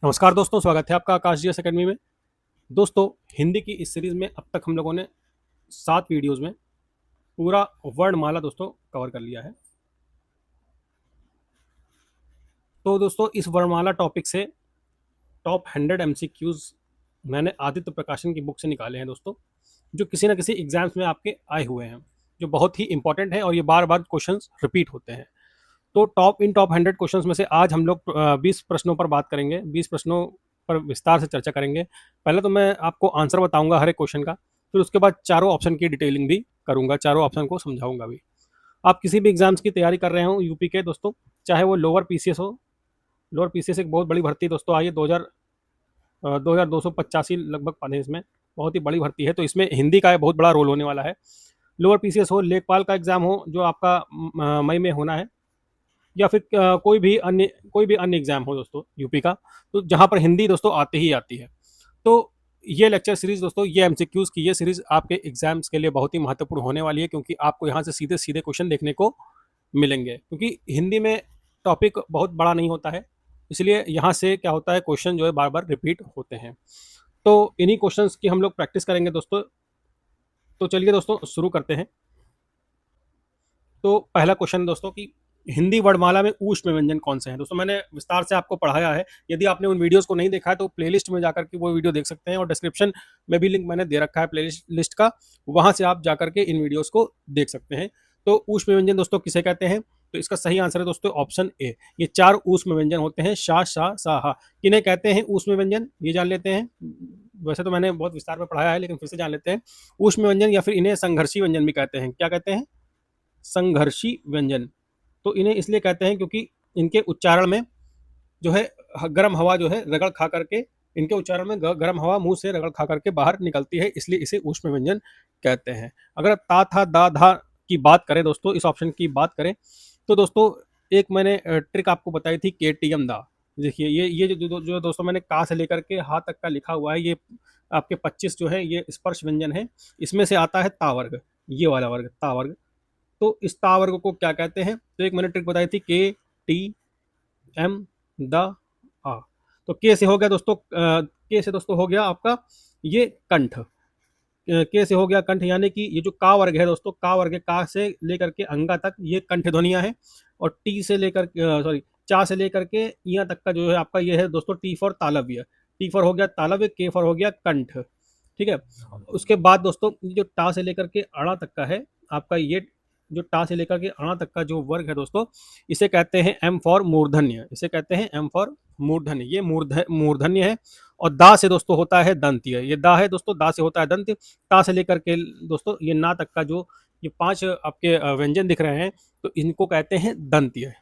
नमस्कार दोस्तों, स्वागत है आपका आकाश जीएस अकेडमी में। दोस्तों, हिंदी की इस सीरीज़ में अब तक हम लोगों ने 7 वीडियोज़ में पूरा वर्णमाला दोस्तों कवर कर लिया है। तो दोस्तों, इस वर्णमाला टॉपिक से टॉप 100 एमसीक्यूज़ मैंने आदित्य प्रकाशन की बुक से निकाले हैं दोस्तों, जो किसी न किसी एग्ज़ाम्स में आपके आए हुए हैं, जो बहुत ही इंपॉर्टेंट है और ये बार-बार क्वेश्चंस रिपीट होते हैं। तो टॉप 100 क्वेश्चंस में से आज हम लोग 20 प्रश्नों पर बात करेंगे, 20 प्रश्नों पर विस्तार से चर्चा करेंगे। पहले तो मैं आपको आंसर बताऊंगा हर एक क्वेश्चन का, फिर उसके बाद चारों ऑप्शन की डिटेलिंग भी करूंगा, चारों ऑप्शन को समझाऊंगा भी। आप किसी भी एग्जाम्स की तैयारी कर रहे हो यूपी के दोस्तों, चाहे वो लोअर पीसीएस हो, लोअर पीसीएस एक बहुत बड़ी भर्ती दोस्तों आई है, 2285 लगभग पढ़े इसमें, बहुत ही बड़ी भर्ती है। तो इसमें हिंदी का बहुत बड़ा रोल होने वाला है। लोअर पीसीएस हो, लेखपाल का एग्जाम हो जो आपका मई में होना है, या फिर कोई भी अन्य एग्जाम हो दोस्तों यूपी का, तो जहाँ पर हिंदी दोस्तों आती ही आती है। तो ये लेक्चर सीरीज दोस्तों, ये एमसीक्यूज की ये सीरीज आपके एग्जाम्स के लिए बहुत ही महत्वपूर्ण होने वाली है, क्योंकि आपको यहाँ से सीधे सीधे क्वेश्चन देखने को मिलेंगे। क्योंकि हिंदी में टॉपिक बहुत बड़ा नहीं होता है, इसलिए यहाँ से क्या होता है, क्वेश्चन जो है बार बार रिपीट होते हैं। तो इन्हीं क्वेश्चंस की हम लोग प्रैक्टिस करेंगे दोस्तों। तो चलिए दोस्तों शुरू करते हैं। तो पहला क्वेश्चन दोस्तों कि हिंदी वर्णमाला में ऊष्म व्यंजन कौन से हैं। दोस्तों, मैंने विस्तार से आपको पढ़ाया है। यदि आपने उन वीडियोस को नहीं देखा है तो प्लेलिस्ट में जाकर के वो वीडियो देख सकते हैं, और डिस्क्रिप्शन में भी लिंक मैंने दे रखा है प्लेलिस्ट लिस्ट का, वहां से आप जाकर के इन वीडियोस को देख सकते हैं। तो ऊष्म व्यंजन दोस्तों किसे कहते हैं, तो इसका सही आंसर है दोस्तों ऑप्शन ए। ये 4 ऊष्म व्यंजन होते हैं, शा, शा, सा, हा। किन्हें कहते हैं ऊष्म व्यंजन, ये जान लेते हैं। वैसे तो मैंने बहुत विस्तार में पढ़ाया है, लेकिन फिर से जान लेते हैं। ऊष्म व्यंजन या फिर इन्हें संघर्षी व्यंजन भी कहते हैं। क्या कहते हैं, संघर्षी व्यंजन। तो इन्हें इसलिए कहते हैं क्योंकि इनके उच्चारण में जो है गर्म हवा जो है रगड़ खा करके, इनके उच्चारण में गर्म हवा मुंह से रगड़ खा करके बाहर निकलती है, इसलिए इसे ऊष्म व्यंजन कहते हैं। अगर ता था दा धा की बात करें दोस्तों, इस ऑप्शन की बात करें, तो दोस्तों एक मैंने ट्रिक आपको बताई थी, केटीएम दा। देखिए ये जो दोस्तों मैंने का से लेकर के हा तक का लिखा हुआ है, ये आपके 25 जो है ये स्पर्श व्यंजन है। इसमें से आता है ता वर्ग, ये वाला वर्ग ता वर्ग। तो इस ता वर्ग को क्या कहते हैं, तो एक मैंने ट्रिक बताई थी, के टी एम द आ। तो के से हो गया दोस्तों, के से दोस्तों हो गया आपका ये कंठ। के से हो गया कंठ, यानी कि ये जो का वर्ग है दोस्तों, का वर्ग है, का से लेकर के अंगा तक ये कंठ ध्वनियां हैं। और टी से लेकर सॉरी चा से लेकर के यहाँ तक का जो है आपका ये है दोस्तों टी फॉर तालव्य। टी फॉर हो गया तालव्य, के फॉर हो गया कंठ। ठीक है। उसके बाद दोस्तों जो टा से लेकर के अड़ा तक का है आपका, ये जो टा से लेकर के अणा तक का जो वर्ग है दोस्तों, इसे कहते हैं एम फॉर मूर्धन्य। इसे कहते हैं एम फॉर मूर्धन्य, ये मूर्धन्य है। और दा से दोस्तों होता है दंत्य, ये दा है दोस्तों, दा से होता है दंत्य। ता से लेकर के दोस्तों ये ना तक का जो ये 5 आपके व्यंजन दिख रहे हैं, तो इनको कहते हैं दंत्य।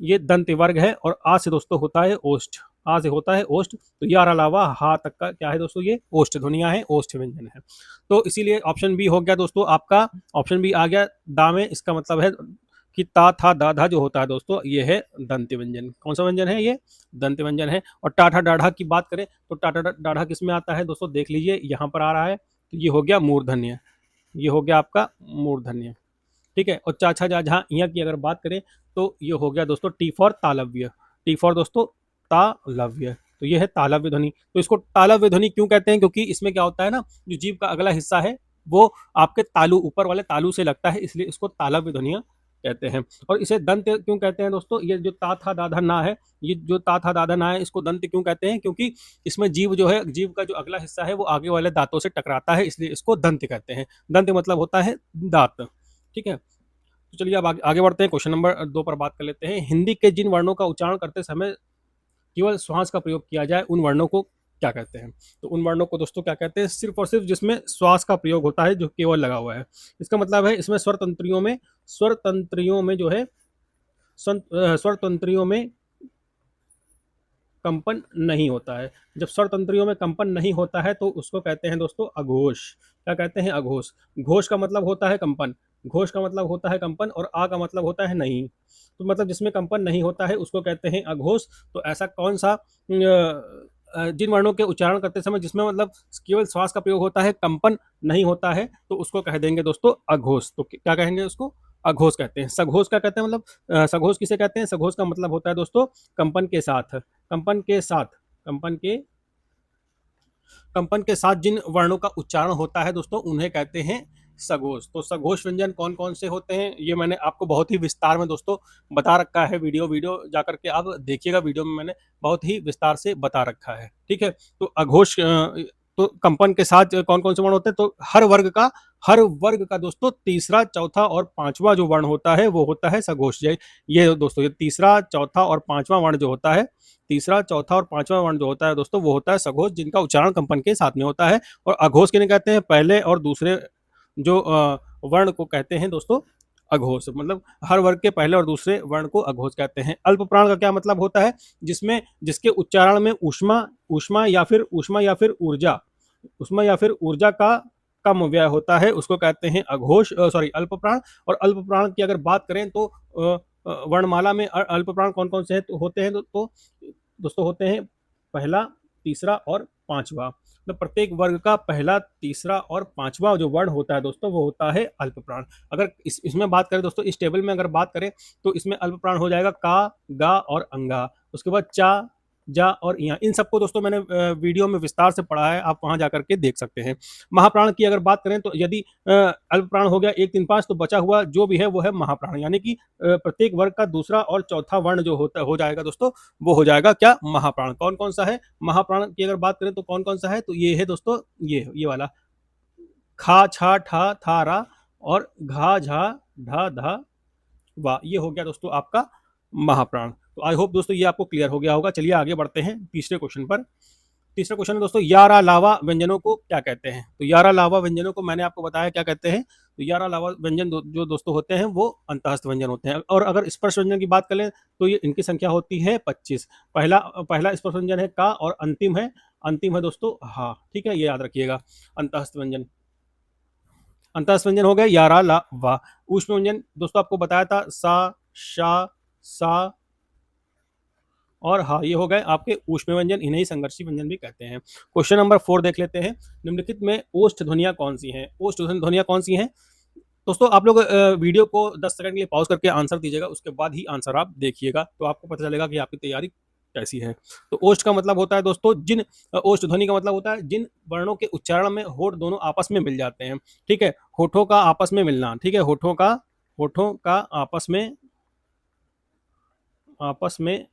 ये दंत्य वर्ग है। और आ से दोस्तों होता है ओष्ठ, आ से होता है ओष्ठ। तो यार अलावा हा तक का क्या है दोस्तों, ये ओष्ठ ध्वनिया है, ओष्ठ व्यंजन है। तो इसीलिए ऑप्शन बी हो गया दोस्तों आपका, ऑप्शन बी आ गया दा में। इसका मतलब है कि ता था दा धा जो होता है दोस्तों, ये है दंत्य व्यंजन। कौन सा व्यंजन है, ये दंत्य व्यंजन है। और टाठा डाढ़ा की बात करें तो टाठा डाढ़ा किस में आता है दोस्तों, देख लीजिए यहाँ पर आ रहा है। तो ये हो गया मूर्धन्य, ये हो गया आपका मूर्धन्य। ठीक है। और चाचा जा जहाँ यहाँ की अगर बात करें तो ये हो गया दोस्तों टी फॉर तालव्य, टी फॉर दोस्तों तालव्य। तो ये है तालव्य ध्वनि। तो इसको तालव्य ध्वनि क्यों कहते हैं, क्योंकि इसमें क्या होता है ना, जो जीभ का अगला हिस्सा है वो आपके तालु, ऊपर वाले तालु से लगता है, इसलिए इसको तालव्य ध्वनिया कहते हैं। और इसे दंत क्यों कहते हैं दोस्तों, ये जो ता था दाधा ना है, ये जो ता था दाधा ना है, इसको दंत क्यों कहते हैं, क्योंकि इसमें जीव जो है, जीव का जो अगला हिस्सा है वो आगे वाले दांतों से टकराता है, इसलिए इसको दंत कहते हैं। दंत मतलब होता है दांत। ठीक है। तो चलिए अब आगे बढ़ते हैं, क्वेश्चन नंबर 2 पर बात कर लेते हैं। हिंदी के जिन वर्णों का उच्चारण करते समय केवल श्वास का प्रयोग किया जाए, उन वर्णों को क्या कहते हैं। तो उन वर्णों को दोस्तों क्या कहते हैं, सिर्फ और सिर्फ जिसमें श्वास का प्रयोग होता है, जो केवल लगा हुआ है। इसका मतलब है इसमें स्वर तंत्रियों में जो है स्वर तंत्रियों में कंपन नहीं होता है। जब स्वर तंत्रियों में कंपन नहीं होता है तो उसको कहते हैं दोस्तों अघोष। क्या कहते हैं, अघोष। घोष का मतलब होता है कंपन, घोष का मतलब होता है कंपन, और आ का मतलब होता है नहीं। तो मतलब जिसमें कंपन नहीं होता है उसको कहते हैं अघोष। तो ऐसा कौन सा जिन वर्णों के उच्चारण करते समय जिसमें मतलब केवल श्वास का प्रयोग होता है, कंपन नहीं होता है, तो उसको कह देंगे दोस्तों अघोष। तो क्या कहेंगे उसको, अघोष कहते हैं। सघोष क्या कहते हैं, मतलब सघोष किसे कहते हैं, सघोष का मतलब होता है दोस्तों कंपन के साथ, कंपन के साथ। कंपन के कंपन के साथ जिन वर्णों का उच्चारण होता है दोस्तों उन्हें कहते हैं सघोष। तो सघोष व्यंजन कौन कौन से होते हैं ये मैंने आपको बहुत ही विस्तार में दोस्तों बता रखा है। वीडियो जाकर के आप देखिएगा, वीडियो में मैंने बहुत ही विस्तार से बता रखा है। ठीक है, तो अघोष तो कंपन के साथ कौन कौन से वर्ण होते हैं, तो हर वर्ग का दोस्तों तीसरा, चौथा और पांचवा जो वर्ण होता है वो होता है सघोष। ये दोस्तों ये तीसरा, चौथा और पांचवा वर्ण जो होता है, तीसरा, चौथा और पांचवा वर्ण जो होता है दोस्तों वो होता है सघोष, जिनका उच्चारण कंपन के साथ में होता है। और अघोष किन्हें कहते हैं, पहले और दूसरे जो वर्ण को कहते हैं दोस्तों अघोष। मतलब हर वर्ग के पहले और दूसरे वर्ण को अघोष कहते हैं। अल्प प्राण का क्या मतलब होता है, जिसमें जिसके उच्चारण में ऊष्मा ऊष्मा या फिर ऊष्मा या फिर ऊर्जा का कम व्यय होता है, उसको कहते हैं अघोष, सॉरी अल्प प्राण। और अल्प प्राण की अगर बात करें तो वर्णमाला में अल्प प्राण कौन कौन से होते हैं, तो दोस्तों होते हैं पहला, तीसरा और पांचवा। मतलब प्रत्येक वर्ग का पहला, तीसरा और पांचवा जो वर्ण होता है दोस्तों वो होता है अल्प प्राण। अगर इसमें बात करें दोस्तों, इस टेबल में अगर बात करें तो इसमें अल्प प्राण हो जाएगा का, गा और अंगा। उसके बाद चा, जा और या, इन सबको दोस्तों मैंने वीडियो में विस्तार से पढ़ा है, आप वहां जाकर के देख सकते हैं। महाप्राण की अगर बात करें तो यदि अल्प प्राण हो गया 1, 3, 5, तो बचा हुआ जो भी है वो है महाप्राण, यानी कि प्रत्येक वर्ग का दूसरा और चौथा वर्ण जो होता हो जाएगा दोस्तों वो हो जाएगा क्या, महाप्राण। कौन कौन सा है महाप्राण की अगर बात करें तो कौन कौन सा है, तो ये है दोस्तों, ये वाला खा, छा, ठा, था, रा और घा, झा, ढा, धा, वाह, ये हो गया दोस्तों आपका महाप्राण। तो आई होप दोस्तों ये आपको क्लियर हो गया होगा। चलिए आगे बढ़ते हैं तीसरे क्वेश्चन पर। तीसरा क्वेश्चन है दोस्तों, यारा लावा व्यंजनों को क्या कहते हैं। तो यारा लावा व्यंजनों को मैंने आपको बताया क्या कहते हैं। तो यारा लावा व्यंजन जो दोस्तों होते हैं वो अंतःस्थ व्यंजन होते हैं। और अगर स्पर्श व्यंजन की बात करें तो ये इनकी संख्या होती है 25। पहला स्पर्श व्यंजन है का और अंतिम है दोस्तों हा। ठीक है, ये याद रखिएगा। अंतःस्थ व्यंजन हो गया यारा ला वा। ऊष्म व्यंजन दोस्तों आपको बताया था सा, शा, सा और हा, ये हो गए आपके ऊष्म व्यंजन, इन्हें ही संघर्षी व्यंजन भी कहते हैं। क्वेश्चन नंबर 4 देख लेते हैं। निम्नलिखित में ओष्ठ ध्वनियां कौन सी हैं। ओष्ठ ध्वनियां कौन सी हैं दोस्तों, आप लोग वीडियो को 10 सेकंड के लिए पॉज करके आंसर दीजिएगा, उसके बाद ही आंसर आप देखिएगा, तो आपको पता चलेगा कि आपकी तैयारी कैसी है। तो ओष्ठ का मतलब होता है दोस्तों ओष्ठ ध्वनि का मतलब होता है जिन वर्णों के उच्चारण में होठ दोनों आपस में मिल जाते हैं। ठीक है, होठों का आपस में मिलना। ठीक है, होठों का आपस में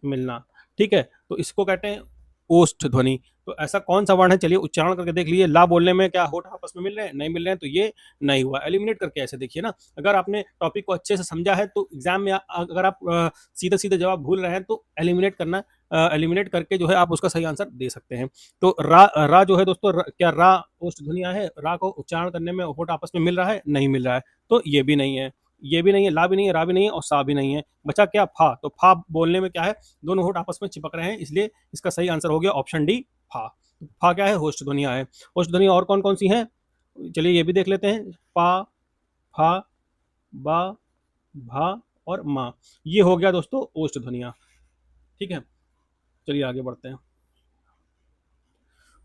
मिलना। ठीक है, तो इसको कहते हैं ओष्ठ ध्वनि। तो ऐसा कौन सा वर्ण है, चलिए उच्चारण करके देख लीजिए। ला बोलने में क्या होठ आपस में मिल रहे हैं, नहीं मिल रहे हैं, तो ये नहीं हुआ। एलिमिनेट करके ऐसे देखिए ना, अगर आपने टॉपिक को अच्छे से समझा है तो एग्जाम में अगर आप सीधे सीधे जवाब भूल रहे हैं तो एलिमिनेट करके जो है आप उसका सही आंसर दे सकते हैं। तो रा जो है दोस्तों, क्या रा ओष्ठ ध्वनिया है। रा को उच्चारण करने में होठ आपस में मिल रहा है, नहीं मिल रहा है, तो ये भी नहीं है, ये भी नहीं है, ला भी नहीं है, रा भी नहीं है और सा भी नहीं है। बचा क्या, फा। तो फा बोलने में क्या है, दोनों होठ आपस में चिपक रहे हैं, इसलिए इसका सही आंसर हो गया ऑप्शन डी, फा। फा क्या है, होष्ठ ध्वनिया है। होष्ठ ध्वनिया और कौन कौन सी हैं, चलिए ये भी देख लेते हैं। पा, फा, बा, भा और मा, ये हो गया दोस्तों ओष्ठ ध्वनिया। ठीक है, चलिए आगे बढ़ते हैं।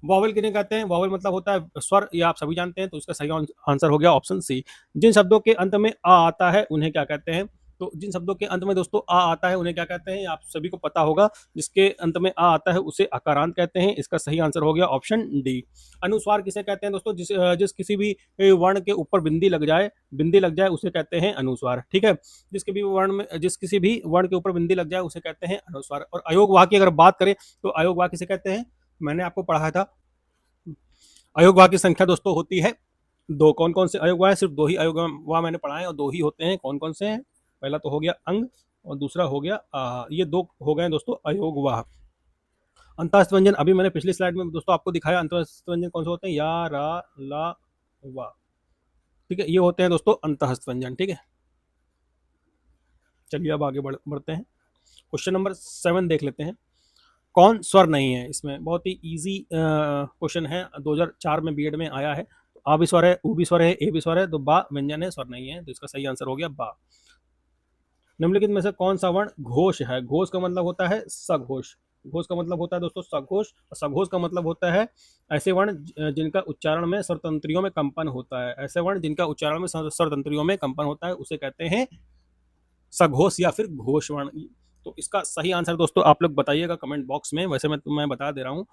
वॉवल किन्हें कहते हैं। वॉवल मतलब होता है स्वर, ये आप सभी जानते हैं, तो इसका सही आंसर हो गया ऑप्शन सी। जिन शब्दों के अंत में आ आता है उन्हें क्या कहते हैं। तो जिन शब्दों के अंत में दोस्तों आ आता है उन्हें क्या कहते हैं, आप सभी को पता होगा। जिसके अंत में आ आता है उसे अकारांत कहते हैं, इसका सही आंसर हो गया ऑप्शन डी। अनुस्वार किसे कहते हैं दोस्तों, जिस किसी भी वर्ण के ऊपर बिंदी लग जाए उसे कहते हैं अनुस्वार। ठीक है, जिस किसी भी वर्ण के ऊपर बिंदी लग जाए उसे कहते हैं अनुस्वार। और अयोग वाह की अगर बात करें तो अयोग वाह किसे कहते हैं, मैंने आपको पढ़ाया था। अयोग वाह की संख्या दोस्तों होती है 2। कौन कौन से अयोग वाह है, सिर्फ 2 ही अयोग वाह मैंने पढ़ाए और 2 ही होते हैं। कौन कौन से हैं, पहला तो हो गया अंग और दूसरा हो गया ये 2 हो गए दोस्तों अयोग वाह। अंतःस्थ व्यंजन अभी मैंने पिछली स्लाइड में दोस्तों आपको दिखाया, अंतःस्थ व्यंजन कौन से होते हैं, या, रा, ला, वा। ठीक है, ये होते हैं दोस्तों अंतःस्थ व्यंजन। ठीक है, चलिए अब आगे बढ़ते हैं। क्वेश्चन नंबर 7 देख लेते हैं। कौन स्वर नहीं है। इसमें बहुत ही इजी क्वेश्चन है, 2004 में बीएड में आया है। आ भी स्वर है, ऊ भी स्वर है, ए भी स्वर है, तो बा व्यंजन है, स्वर नहीं है, तो इसका सही आंसर हो गया बा। निम्नलिखित में से कौन सा वर्ण घोष है। घोष का मतलब होता है सघोष। घोष का मतलब होता है दोस्तों सघोष। सघोष का मतलब होता है ऐसे वर्ण जिनका उच्चारण में स्वरतंत्रियों में कंपन होता है। ऐसे वर्ण जिनका उच्चारण में स्वरतंत्रियों में कंपन होता है उसे कहते हैं सघोष या फिर घोष वर्ण। तो इसका सही आंसर दोस्तों आप लोग बताइएगा कमेंट बॉक्स में। वैसे मैं बता दे रहा हूँ।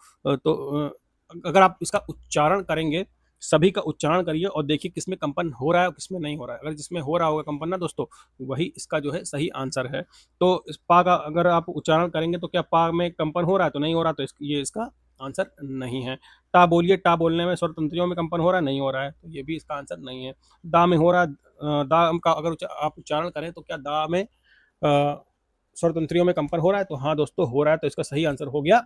अगर आप इसका उच्चारण करेंगे, सभी का उच्चारण करिए और देखिए किसमें कंपन हो रहा है और किसमें नहीं हो रहा है। अगर जिसमें हो रहा होगा कंपन ना दोस्तों, वही इसका जो है सही आंसर है। तो इस पा का अगर आप उच्चारण करेंगे तो क्या पा में कंपन हो रहा है? तो नहीं हो रहा, तो ये इसका आंसर नहीं है। टा बोलिए, टा बोलने में स्वर तंत्रियों में कंपन हो रहा है? नहीं हो रहा है, तो ये भी इसका आंसर नहीं है। दा में हो रहा है, दा का अगर आप उच्चारण करें तो क्या दा में स्वर तंत्रियों में कंपन हो रहा है? तो हाँ दोस्तों हो रहा है, तो इसका सही आंसर हो गया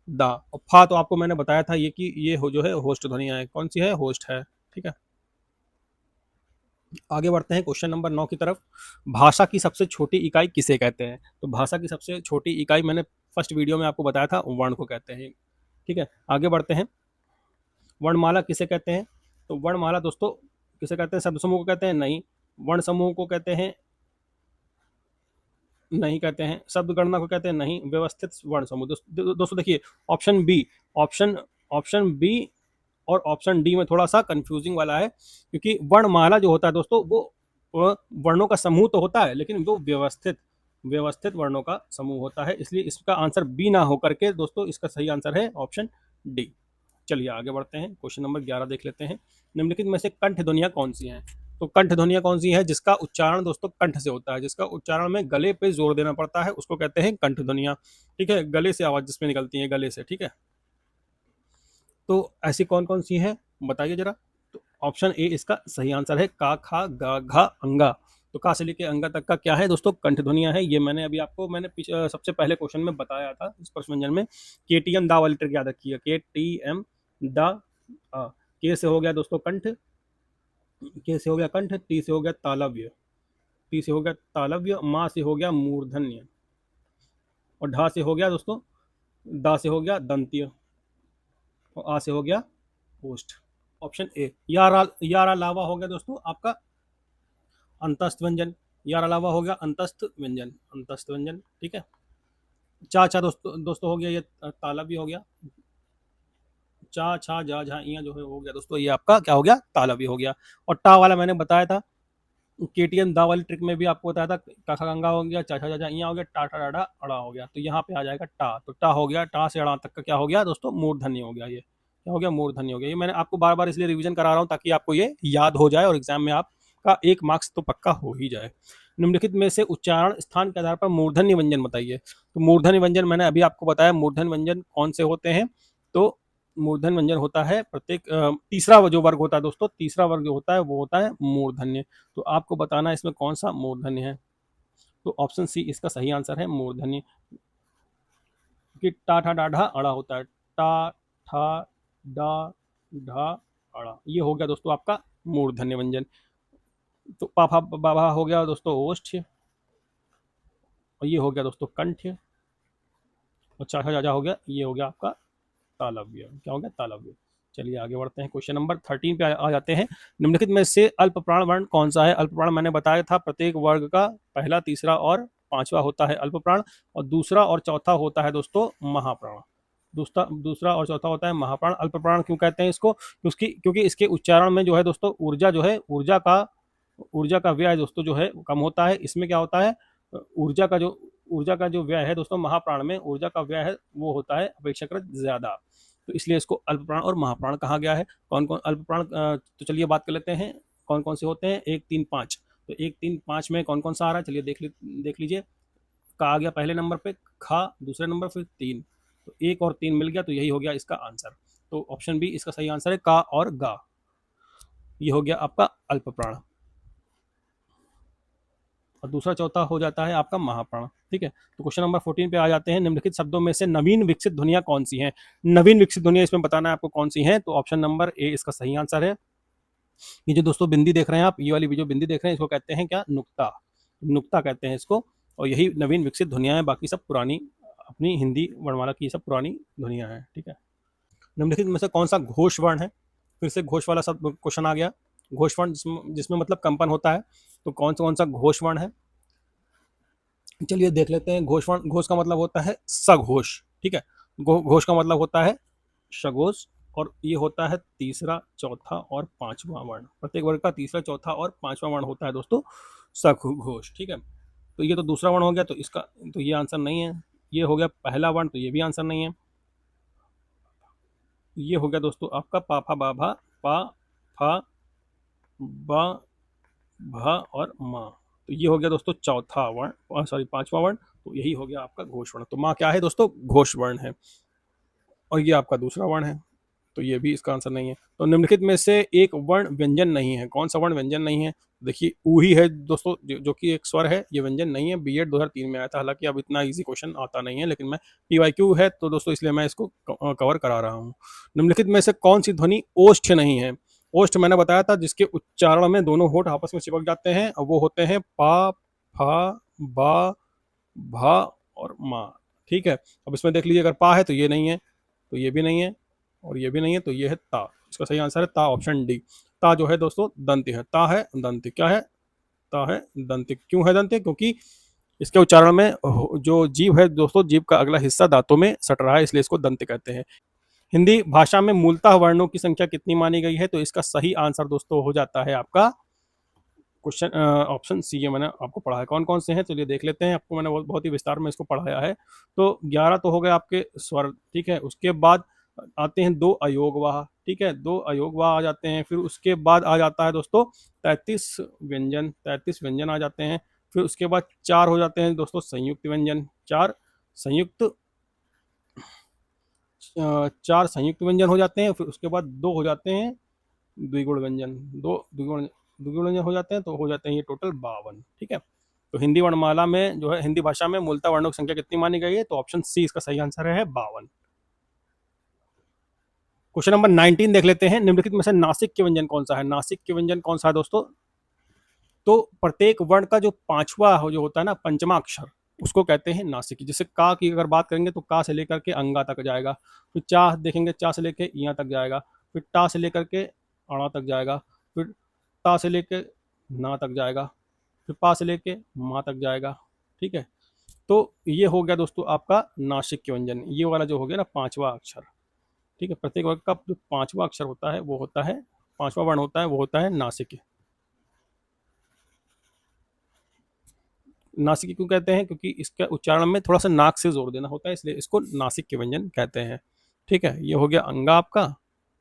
दा। और फा तो आपको मैंने बताया था ये कि ये हो जो है होस्ट ध्वनिया है। कौन सी है? होस्ट है। ठीक है, आगे बढ़ते हैं क्वेश्चन नंबर 9 की तरफ। भाषा की सबसे छोटी इकाई किसे कहते हैं? तो भाषा की सबसे छोटी इकाई मैंने फर्स्ट वीडियो में आपको बताया था, वर्ण को कहते हैं। ठीक है, आगे बढ़ते हैं। वर्णमाला किसे कहते हैं? तो वर्णमाला दोस्तों किसे कहते हैं? शब्द समूह को कहते हैं? नहीं। वर्ण समूह को कहते हैं? नहीं कहते हैं। शब्द गणना को कहते हैं? नहीं। व्यवस्थित वर्ण समूह दोस्तों देखिए, option B, option option B और ऑप्शन डी में थोड़ा सा कंफ्यूजिंग वाला है, क्योंकि वर्णमाला जो होता है दोस्तों वो वर्णों का समूह तो होता है, लेकिन वो व्यवस्थित वर्णों का समूह होता है। इसलिए इसका आंसर बी ना होकर के दोस्तों इसका सही आंसर है ऑप्शन डी। चलिए आगे बढ़ते हैं, क्वेश्चन नंबर 11 देख लेते हैं। निम्नलिखित में से कंठ ध्वनियां कौन सी हैं? तो कंठ ध्वनियां कौन सी है जिसका उच्चारण दोस्तों कंठ से होता है, जिसका उच्चारण में गले पे जोर देना पड़ता है, उसको कहते हैं कंठ ध्वनियां। ठीक है, गले से आवाज जिसमें निकलती है, गले से। ठीक है, तो ऐसी कौन कौन सी है बताइए जरा। तो ऑप्शन ए इसका सही आंसर है, का, खा, गा, घा, अंगा। तो का से लेके अंगा तक का क्या है दोस्तों? कंठ ध्वनियां है। ये मैंने अभी आपको सबसे पहले क्वेश्चन में बताया था इस प्रश्न व्यंजन में। के टी एम दा वाली ट्रिक याद रखिए, के टी एम दा। के से हो गया दोस्तों कंठ, के से हो गया कंठ, टी से हो गया तालव्य, टी से हो गया तालव्य, माँ से हो गया मूर्धन्य, और ढा से हो गया दोस्तों, दा से हो गया दंत्य, और आ से हो गया पोस्ट। ऑप्शन ए यार अलावा हो गया दोस्तों आपका अंतस्थ व्यंजन। यार अलावा हो गया अंतस्थ व्यंजन, अंतस्थ व्यंजन। ठीक है, चा चा दोस्तों हो गया ये ताला भी हो गया। चा छा जा झा इया जो है हो गया दोस्तों, ये आपका क्या हो गया? ताला भी हो गया। और टा वाला मैंने बताया था, केटीएम दा वाली ट्रिक में भी आपको बताया था, काखा गंगा हो गया, चाचा चाचा इया हो गया, टाटा डाडा अड़ा हो गया। तो यहाँ पे आ जाएगा टा। तो टा हो गया, टा से अड़ा तक का क्या हो गया दोस्तों? मूर्धन्य हो गया। ये क्या हो गया? मूर्धन्य हो गया। ये मैंने आपको बार बार इसलिए रिवीजन करा रहा हूँ ताकि आपको ये याद हो जाए और एग्जाम में आपका 1 मार्क्स तो पक्का हो ही जाए। निम्नलिखित में से उच्चारण स्थान के आधार पर मूर्धन्य व्यंजन बताइए। तो मूर्धन्य व्यंजन मैंने अभी आपको बताया, मूर्धन्य व्यंजन कौन से होते हैं? तो मूर्धन्य व्यंजन होता है प्रत्येक तीसरा जो वर्ग होता है दोस्तों, तीसरा वर्ग जो होता है वो होता है मूर्धन्य। तो आपको बताना है इसमें कौन सा मूर्धन्य है। तो ऑप्शन सी इसका सही आंसर है, मूर्धन्य। कि टा ठा डा ढा अड़ा होता है, टा ठा डा ढा अड़ा, ये हो गया दोस्तों आपका मूर्धन्य व्यंजन। तो पाफा बाबा हो गया दोस्तों ओष्ठ्य, और ये हो गया दोस्तों कंठ्य, और चाचा जाजा हो गया, ये हो गया आपका तालव्य। क्या हो गया? तालव्य। चलिए आगे बढ़ते हैं, क्वेश्चन नंबर 13 पे आ जाते हैं। निम्नलिखित में से अल्प प्राण वर्ण कौन सा है? अल्प प्राण मैंने बताया था प्रत्येक वर्ग का पहला, तीसरा और पांचवा होता है अल्प प्राण, और दूसरा और चौथा होता है दोस्तों महाप्राण। दूसरा और चौथा होता है महाप्राण। अल्प प्राण क्यों कहते हैं इसको? क्योंकि इसके उच्चारण में जो है दोस्तों ऊर्जा जो है, ऊर्जा का व्यय दोस्तों जो है कम होता है। इसमें क्या होता है? ऊर्जा का जो व्यय है दोस्तों, महाप्राण में ऊर्जा का व्यय है वो होता है अपेक्षाकृत ज्यादा। तो इसलिए इसको अल्प प्राण और महाप्राण कहा गया है। कौन कौन अल्प प्राण? तो चलिए बात कर लेते हैं कौन कौन से होते हैं। 1 3 5। तो 1 3 5 में कौन कौन सा आ रहा है? चलिए देख लीजिए। का आ गया पहले नंबर पे, खा दूसरे नंबर पे, 3। तो 1 और 3 मिल गया, तो यही हो गया इसका आंसर। तो ऑप्शन बी इसका सही आंसर है, का और गा। ये हो गया आपका अल्प प्राण, और दूसरा चौथा हो जाता है आपका महाप्राण। ठीक है, तो क्वेश्चन नंबर 14 पे आ जाते हैं। निम्नलिखित शब्दों में से नवीन विकसित ध्वनियां कौन सी हैं? नवीन विकसित ध्वनियां इसमें बताना है आपको कौन सी हैं। तो ऑप्शन नंबर ए इसका सही आंसर है। ये जो दोस्तों बिंदी देख रहे हैं आप, ये वाली जो बिंदी देख रहे हैं, इसको कहते हैं क्या? नुक्ता। नुक्ता कहते हैं इसको, और यही नवीन विकसित ध्वनियां हैं। बाकी सब पुरानी, अपनी हिंदी वर्णमाला की सब पुरानी ध्वनियां हैं। ठीक है, निम्नलिखित में से कौन सा घोष वर्ण है? फिर से घोष वाला सब क्वेश्चन आ गया। घोष वर्ण जिसमें मतलब कंपन होता है, तो कौन सा घोष वर्ण है? चलिए देख लेते हैं। घोष का मतलब होता है सघोष। ठीक है, घोष का मतलब होता है सघोष, और ये होता है तीसरा, चौथा और पांचवा वर्ण। प्रत्येक वर्ग का तीसरा, चौथा और पांचवा वर्ण होता है दोस्तों सघोष। ठीक है, तो ये तो दूसरा वर्ण हो गया, तो इसका तो ये आंसर नहीं है। ये हो गया पहला वर्ण, तो ये भी आंसर नहीं है। ये हो गया दोस्तों आपका पा फा बा भा, पा फा बा भा और माँ। तो ये हो गया दोस्तों चौथा वर्ण, सॉरी पांचवा वर्ण। तो यही हो गया आपका घोष वर्ण। तो माँ क्या है दोस्तों? घोष वर्ण है। और ये आपका दूसरा वर्ण है, तो ये भी इसका आंसर नहीं है। तो निम्नलिखित में से एक वर्ण व्यंजन नहीं है। कौन सा वर्ण व्यंजन नहीं है? देखिए ऊ ही है दोस्तों, जो कि एक स्वर है, ये व्यंजन नहीं है। बीएड 2003 में आया था, हालांकि अब इतना इजी क्वेश्चन आता नहीं है, लेकिन मैं पीवाईक्यू है तो दोस्तों इसलिए मैं इसको कवर करा रहा हूँ। निम्नलिखित में से कौन सी ध्वनि ओष्ठ नहीं है? ओष्ठ मैंने बताया था, जिसके उच्चारण में दोनों होठ आपस में चिपक जाते हैं, और वो होते हैं पा फा बा भा और मा। ठीक है, अब इसमें देख लीजिए, अगर पा है तो ये नहीं है, तो ये भी नहीं है, और ये भी नहीं है, तो ये है ता। इसका सही आंसर है ता, ऑप्शन डी। ता जो है दोस्तों दंत्य है। ता है दंत्य। क्या है? ता है दंत्य। क्यों है दंत्य? क्योंकि इसके उच्चारण में जो जीभ है दोस्तों, जीभ का अगला हिस्सा दांतों में सट रहा है, इसलिए इसको दंत्य कहते हैं। हिंदी भाषा में मूलतः वर्णों की संख्या कितनी मानी गई है? तो इसका सही आंसर दोस्तों हो जाता है आपका क्वेश्चन ऑप्शन सी है। मैंने आपको पढ़ा है कौन कौन से हैं, चलिए देख लेते हैं। आपको मैंने बहुत ही विस्तार में इसको पढ़ाया है। तो 11 तो हो गए आपके स्वर, ठीक है। उसके बाद आते हैं दो अयोगवाह, ठीक है, दो अयोगवाह आ जाते हैं। फिर उसके बाद आ जाता है दोस्तों 33 व्यंजन, 33 व्यंजन आ जाते हैं। फिर उसके बाद 4 हो जाते हैं दोस्तों संयुक्त व्यंजन, 4 संयुक्त 4 संयुक्त व्यंजन हो जाते हैं। फिर उसके बाद 2 हो जाते हैं द्विगुण व्यंजन, 2 द्विगुण द्विगुण व्यंजन हो जाते हैं, तो हो जाते हैं ये टोटल 52। ठीक है, तो हिंदी वर्णमाला में जो है, हिंदी भाषा में मूलतः वर्णों की संख्या कितनी मानी गई है? तो ऑप्शन सी इसका सही आंसर है 52। क्वेश्चन नंबर 19 देख लेते हैं। निम्नलिखित में से नासिक के व्यंजन कौन सा है? नासिक के व्यंजन कौन सा है दोस्तों? तो प्रत्येक वर्ण का जो पांचवा जो होता है ना, पंचमा अक्षर, उसको कहते हैं नासिक। जैसे का की अगर बात करेंगे तो का से लेकर के अंगा तक जाएगा। फिर चा देखेंगे, चा से लेकर इया तक जाएगा। फिर टा से लेकर के अणा तक जाएगा। फिर ता से लेकर ना तक जाएगा। फिर पा से लेके माँ तक जाएगा। ठीक है, तो ये हो गया दोस्तों आपका नासिक के व्यंजन। ये वाला जो हो गया ना पांचवा अक्षर, ठीक है, प्रत्येक वर्ग का जो पांचवा अक्षर होता है वो होता है, पांचवा वर्ण होता है वो होता है नासिक। नासिक क्यों कहते हैं? क्योंकि इसका उच्चारण में थोड़ा सा नाक से जोर देना होता है, इसलिए इसको नासिक के व्यंजन कहते हैं। ठीक है, ये हो गया अंगा आपका,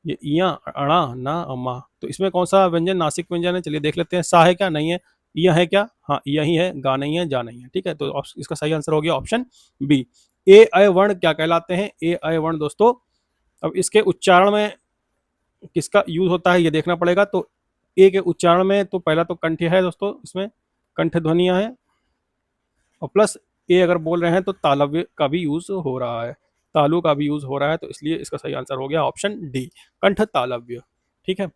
ये इया अणा ना अम्मा। तो इसमें कौन सा व्यंजन नासिक व्यंजन है? चलिए देख लेते हैं। सा है क्या? नहीं है। इया है क्या? हाँ इया ही है। गा नहीं है, जा नहीं है। ठीक है, तो इसका सही आंसर हो गया ऑप्शन बी। ए अय वर्ण क्या कहलाते हैं? ए अय वर्ण दोस्तों, अब इसके उच्चारण में किसका यूज होता है ये देखना पड़ेगा। तो ए के उच्चारण में तो पहला तो कंठ है दोस्तों, इसमें कंठ ध्वनिया है, और प्लस ए अगर बोल रहे हैं तो तालव्य का भी यूज हो रहा है, तालु का भी यूज हो रहा है। तो इसलिए इसका सही आंसर हो गया ऑप्शन डी, कंठ तालव्य। ठीक है,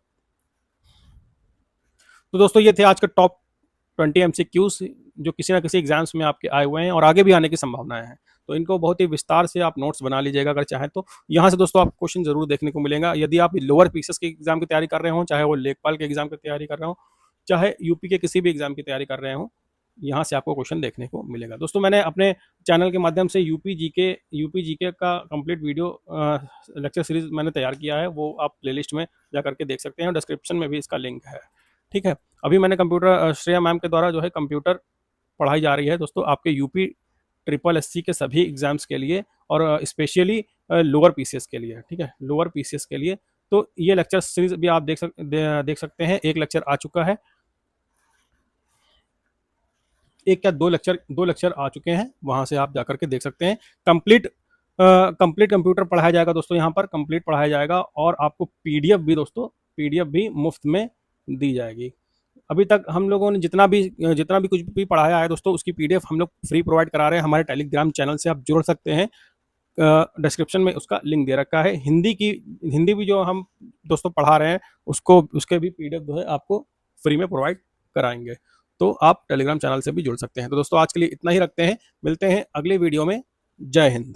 तो दोस्तों ये थे आज के टॉप 20 एमसीक्यूज जो किसी ना किसी एग्जाम्स में आपके आए हुए हैं और आगे भी आने की संभावनाएं हैं। तो इनको बहुत ही विस्तार से आप नोट्स बना लीजिएगा अगर चाहें तो। यहाँ से दोस्तों आपको क्वेश्चन जरूर देखने को मिलेगा। यदि आप लोअर पीसीएस के एग्जाम की तैयारी कर रहे हो, चाहे वो लेखपाल के एग्जाम की तैयारी कर रहे हो, चाहे यूपी के किसी भी एग्जाम की तैयारी कर रहे हो, यहाँ से आपको क्वेश्चन देखने को मिलेगा। दोस्तों मैंने अपने चैनल के माध्यम से यूपी जीके का कंप्लीट वीडियो लेक्चर सीरीज मैंने तैयार किया है, वो आप प्लेलिस्ट में जा करके देख सकते हैं, और डिस्क्रिप्शन में भी इसका लिंक है। ठीक है, अभी मैंने कंप्यूटर श्रेया मैम के द्वारा जो है कंप्यूटर पढ़ाई जा रही है दोस्तों आपके यूपी ट्रिपल एससी के सभी एग्जाम्स के लिए, और स्पेशली लोअर पीसीएस के लिए। ठीक है, लोअर पीसीएस के लिए। तो ये लेक्चर सीरीज भी आप देख सकते हैं। एक लेक्चर आ चुका है, एक क्या दो लेक्चर आ चुके हैं, वहां से आप जाकर के देख सकते हैं। कंप्लीट कंप्यूटर पढ़ाया जाएगा दोस्तों, यहाँ पर कंप्लीट पढ़ाया जाएगा, और आपको पीडीएफ भी दोस्तों, पीडीएफ भी मुफ्त में दी जाएगी। अभी तक हम लोगों ने जितना भी कुछ भी पढ़ाया है दोस्तों, उसकी पीडीएफ हम लोग फ्री प्रोवाइड करा रहे हैं। हमारे टेलीग्राम चैनल से आप जुड़ सकते हैं, डिस्क्रिप्शन में उसका लिंक दे रखा है। हिंदी भी जो हम दोस्तों पढ़ा रहे हैं, उसके भी पीडीएफ जो है आपको फ्री में प्रोवाइड कराएंगे। तो आप टेलीग्राम चैनल से भी जुड़ सकते हैं। तो दोस्तों आज के लिए इतना ही रखते हैं, मिलते हैं अगले वीडियो में। जय हिंद।